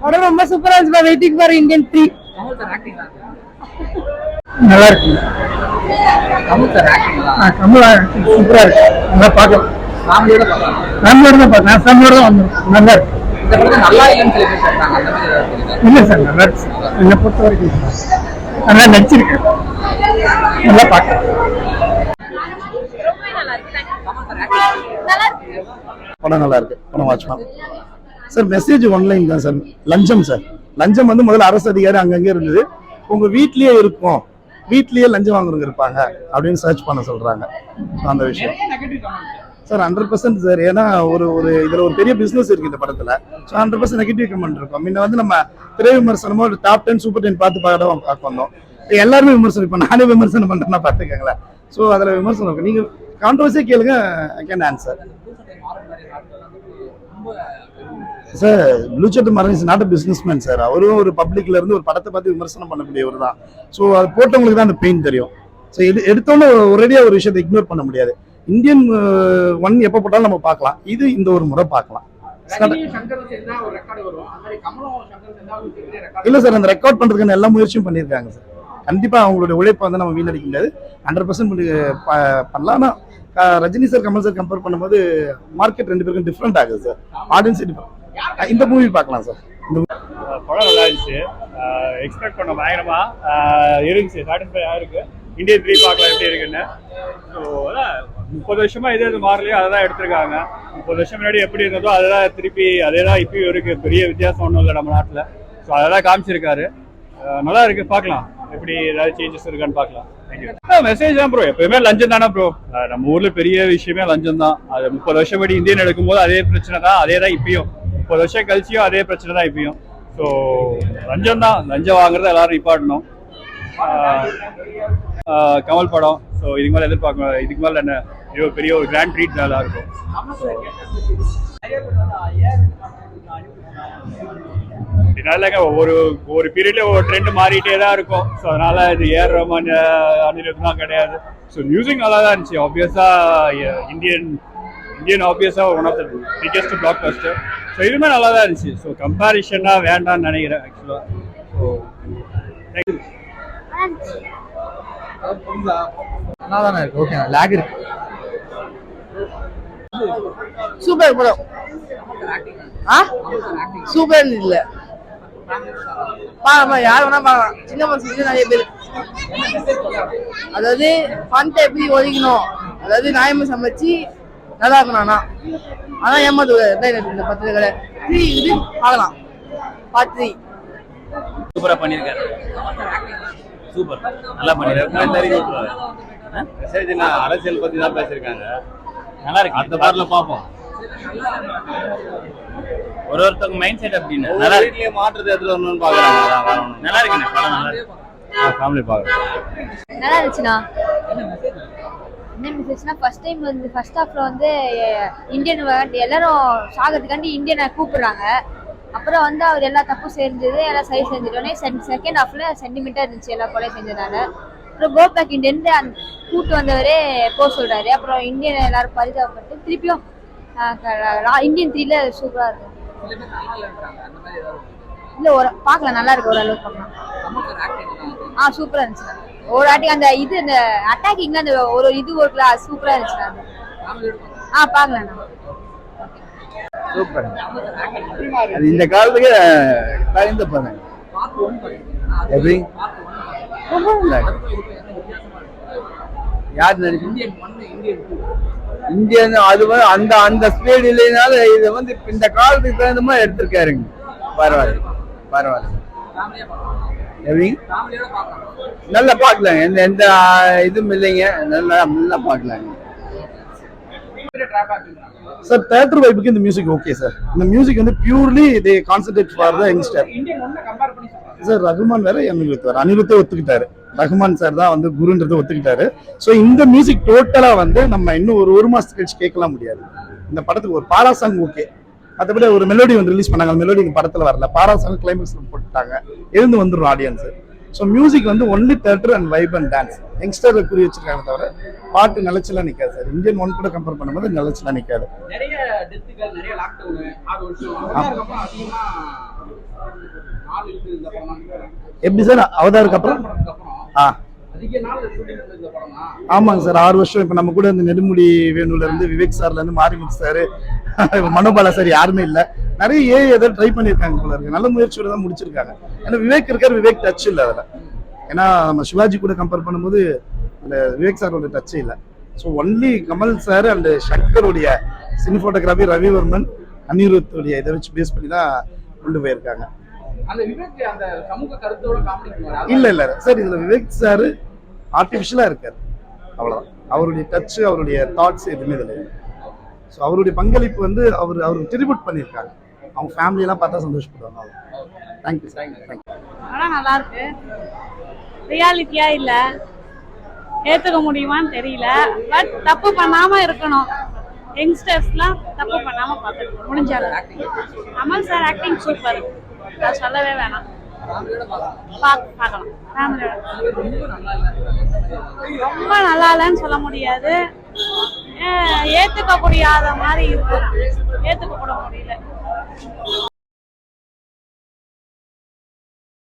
படம் ரொம்ப சூப்பரா இருந்துச்சு. Waiting for Indian 3. நல்லா இருக்கு. கமல் சூப்பரா இருக்கு. நல்லா பார்க்கலாம். ஃபேமிலியோட தான் பார்த்தேன். ஃபேமிலியோட தான் வந்தோம். நல்லா இருக்கு. இந்த படத்தை நல்லா இல்லைன்னு சொல்லி சொல்றாங்க. இல்லை சார், நல்லா இருக்கு. என்னை பொறுத்த வரைக்கும் நல்லா நடிச்சிருக்கேன். நல்லா பார்க்கலாம். படம் நல்லா இருக்கு. படம் வாட்ச்லாம் சார். மெசேஜ் ஒன்லைன் தான் சார். லஞ்சம் சார். லஞ்சம் வந்து முதல்ல அரசு அதிகாரி அங்கங்கே இருந்தது. உங்க வீட்லயே இருக்கும், வீட்லயே லஞ்சம் வாங்குறவங்க இருப்பாங்க அப்படின்னு சர்ச் பண்ண சொல்றாங்க. அந்த விஷயம் சார் 100% சார். ஏன்னா ஒரு இதுல ஒரு பெரிய பிசினஸ் இருக்கு இந்த படத்துல. ஸோ 100% நெகட்டிவ் கமெண்ட் இருக்கும். முன்ன வந்து நம்ம திரை விமர்சனமோ ஒரு டாப் 10 சூப்பர் 10 பார்க்க வந்தோம். எல்லாருமே விமர்சனம். இப்போ நானே விமர்சனம் பண்றேன்னா பார்த்துக்கங்களேன். ஸோ அதுல விமர்சனம் இருக்கு. நீங்க கான்ட்ரவர்சியா கேளுங்க, I can answer. Sir blue சட்டை Maran is not a businessman sir. அவரும் ஒரு பப்ளிக்ல இருந்து ஒரு படத்தை பார்த்து விமர்சனம் பண்ணக்கூடியவர் தான். ஸோ அது போட்டவங்களுக்கு தான் அந்த பெயின் தெரியும். ஸோ எடுத்தோன்னு ஒரேடியா ஒரு விஷயத்தை இக்னோர் பண்ண முடியாது. இந்தியன் 1 எப்போ போட்டாலும் நம்ம பார்க்கலாம். இது இந்த ஒரு முறை பார்க்கலாம். இல்ல சார், அந்த ரெக்கார்ட் பண்றதுக்கான எல்லா முயற்சியும் பண்ணியிருக்காங்க சார். கண்டிப்பா அவங்களுடைய உழைப்பை வந்து நம்ம வீணடிக்க முடியாது. 100% பண்ணலாம். ஆனா Rajini sir Kamal sir compare பண்ணும்போது மார்க்கெட் ரெண்டு பேருக்கும் டிஃப்ரெண்ட் ஆகுது சார். ஆடியன்ஸ் இந்த மூவி பார்க்கலாம் சார். படம் நல்லா இருந்துச்சு. எக்ஸ்பெக்ட் பண்ண பயங்கரமா இருந்துச்சு. சாட்டிஸ்ஃபை ஆயிருக்கு. இந்தியன் 3 பார்க்கலாம் எப்படி இருக்குன்னு. ஸோ அதான் 30 வருஷமா எது மாறலையோ அதை தான் எடுத்திருக்காங்க. 30 வருஷம் முன்னாடி எப்படி இருந்ததோ அதெல்லாம் திருப்பி அதே தான் இப்பயும் இருக்கு. பெரிய வித்தியாசம் ஒன்றும் இல்லை நம்ம நாட்டில். ஸோ அதெல்லாம் காமிச்சிருக்காரு. நல்லா இருக்கு. பார்க்கலாம் எப்படி ஏதாவது சேஞ்சஸ் இருக்கான்னு பார்க்கலாம். மெசேஜ் தான் ப்ரோ. எப்பயுமே லஞ்சம் தானே ப்ரோ. நம்ம ஊர்ல பெரிய விஷயமே லஞ்சம் தான். அது 30 வருஷம் படி இந்தியன் எடுக்கும்போது அதே பிரச்சனை தான். அதே தான் இப்பயும் 30 வருஷம் கழிச்சியும் அதே பிரச்சனை தான் இப்பயும். ஸோ லஞ்சம் தான். லஞ்சம் வாங்குறத எல்லாரும் நிப்பாட்டணும். கமல் படம். ஸோ இதுக்கு மேலே எதிர்பார்க்கணும். இதுக்கு மேலே என்ன பெரிய ஒரு கிராண்ட் ட்ரீட் நல்லா இருக்கும். இதனாலங்க ஒரு பீரியட்ல ஒரு ட்ரெண்ட் மாறிட்டே தான் இருக்கும். ஸோ அதனால இது ஏஆர் ரஹ்மான் அனிருத் தான் கிடையாது. ஸோ மியூசிக் நல்லா தான் இருந்துச்சு. ஆப்வியஸா இந்தியன் ஆப்வியஸா one of the biggest blockbuster. So இதுவுமே நல்லா தான் இருந்துச்சு. ஸோ கம்பேரிஷனா வேண்டாம்னு நினைக்கிறேன் ஆக்சுவலா. ஸோ நல்லா தானே இருக்கு. ஓகே, லேக் இருக்கு. சூப்பர் படம். சூப்பர் இல்ல பாக்கலாம். யார் வேணா பார்க்கலாம். சின்ன பசங்க நிறைய பேர். அதாவது பணத்தை எப்படி ஒதுக்கணும், அதாவது நியாயமா சமைச்சு நல்லா இருக்கணும். அதான் ஏமாத்து இந்த 10 கடை இது பார்க்கலாம். பார்த்து சூப்பரா பண்ணிருக்காரு. சூப்பர், நல்லா பண்ணிருக்காரு. அரசியல் பத்தி தான் பேசிருக்காங்க. நல்லா இருக்கு. அந்த பார்ல பாப்போம். ஒருத்தங்க மைண்ட் செட் அப்படின்னு நல்லா இருக்கு. மாற்றத்தை எடுத்து வரணும்னு பாக்குறாங்க. நல்லா இருக்குண்ணே படம். நல்லா இருக்கு. ஃபேமிலி பாக்குறோம். நல்லா இருந்துச்சுண்ணா. என்ன மெசேஜ்னா ஃபர்ஸ்ட் டைம் வந்து ஃபர்ஸ்ட் ஹாஃப்ல வந்து இந்தியன் எல்லாரும் சாகிறதுக்காண்டி இந்தியனை கூப்பிடுறாங்க. அப்புறம் வந்து அவர் எல்லா தப்பும் செஞ்சது எல்லாம் சரி செஞ்சிட்டோன்னே செகண்ட் ஹாஃப்ல சென்டிமெண்டா இருந்துச்சு. எல்லா கொலை செஞ்சதால அப்புறம் கோ பேக் இந்தியன் கூட்டு வந்தவரே போக சொல்றாரு. அப்புறம் இந்தியன் எல்லாரும் பரிதாபப்பட்டு திருப்பியும் இந்தியன் 3ல சூப்பரா இருக்கும். இல்ல ஒரு பார்க்கலாம். நல்லா இருக்கு. ஓரளவுக்கு பார்க்கலாம். சூப்பரா இருந்துச்சு. ஒரு வாட்டி அந்த இது அந்த அட்டாக்கிங்ல அந்த ஒரு இது ஒர்க்ல சூப்பரா இருந்துச்சு. பார்க்கலாம். சூப்பர். அது இந்த காலத்துக்கு தகுந்த படம். எப்படி யார் நடிச்சு இந்தியன் அது அந்த அந்த ஸ்பீடு இல்லைனால இது வந்து இந்த காலத்துக்கு தகுந்த மாதிரி எடுத்திருக்காருங்க. பரவாயில்ல. எப்படி நல்லா பார்க்கலாங்க. எந்த இதுவும் இல்லைங்க. நல்லா பார்க்கலாங்க சார். தியேட்டர் வைப்புக்கு இந்த மியூசிக் ஓகே சார். இந்த மியூசிக் வந்து purely they concentrate for the youngster sir. Rahman வேற அனிருத் வேற. அனிருத்தே ஒத்துக்கிட்டாரு. ரகுமான் சார் தான் வந்து குருன்றதை ஒத்துக்கிட்டாரு. ஸோ இந்த மியூசிக் டோட்டலா வந்து நம்ம இன்னும் ஒரு மாசத்துக்கு கழிச்சு கேட்கலாம் முடியாது. இந்த படத்துக்கு ஒரு பாரா சாங் ஓகே. மற்றபடி ஒரு மெலோடி வந்து ரிலீஸ் பண்ணாங்க. மெலோடி இந்த படத்துல வரல. பாரா சாங் கிளைமேக்ஸ்ல போட்டுட்டாங்க. எழுந்து வந்துடும் ஆடியன்ஸ். ஸோ மியூசிக் வந்து only theatre and vibe and dance. Youngster குறி வச்சிருக்காங்க தவிர பாட்டு நிலச்சலாம் நிற்காது சார். இந்தியன் 1 கூட கம்பேர் பண்ணும்போது நிலச்சலாம் நிற்காது. எப்படி சார் அவதாருக்கு அப்புறம் ஆமாங்க சார் 6 வருஷம். இப்ப நம்ம கூட இந்த நெடுமுடி வேணுல இருந்து விவேக் சார்ல இருந்து மாரிமுத்து சார் மனோபாலா சார் யாருமே இல்ல. நிறைய ஏதாவது ட்ரை பண்ணிருக்காங்க போல இருக்கு. நல்ல முயற்சியோட தான் முடிச்சிருக்காங்க. ஏன்னா விவேக் இருக்காரு, விவேக் டச் இல்ல அதுல. ஏன்னா நம்ம சிவாஜி கூட கம்பேர் பண்ணும்போது அந்த விவேக் சாரோட டச் இல்ல. So only Kamal sir and சங்கருடைய சினிபோட்டோகிராஃபி, ரவிவர்மன், அனிருத்துடைய இதை வச்சு பேஸ் பண்ணி தான் கொண்டு போயிருக்காங்க. இல்ல சார், இதுல விவேக் சார் ஆர்டிபிஷியலா இருக்காரு, அவ்வளவுதான். அவருடைய டச், அவருடைய தாட்ஸ் எதுவுமே இதுல இல்லை. ஸோ அவருடைய பங்களிப்பு வந்து அவருக்கு ட்ரிபியூட் பண்ணியிருக்காங்க. அவங்க ஃபேமிலி எல்லாம் பார்த்தா சந்தோஷப்படுவாங்க. Thank you sir. ஆனால் நல்லா இருக்கு. ரியாலிட்டியா இல்ல, ஏத்துக்க முடியுமான்னு தெரியல. பட் தப்பு பண்ணாம இருக்கணும். யங்ஸ்டர்ஸ்லாம் தப்பு பண்ணாம பார்த்துருக்கோம் முடிஞ்சாலும். அமல் சார் ஆக்டிங் சூப்பர், அது சொல்லவே வேணாம். பார்க்கலாம். ரொம்ப நல்லா இல்லைன்னு சொல்ல முடியாது, ஏத்துக்க முடியாத மாதிரி இருக்கு, ஏத்துக்க கூட முடியல.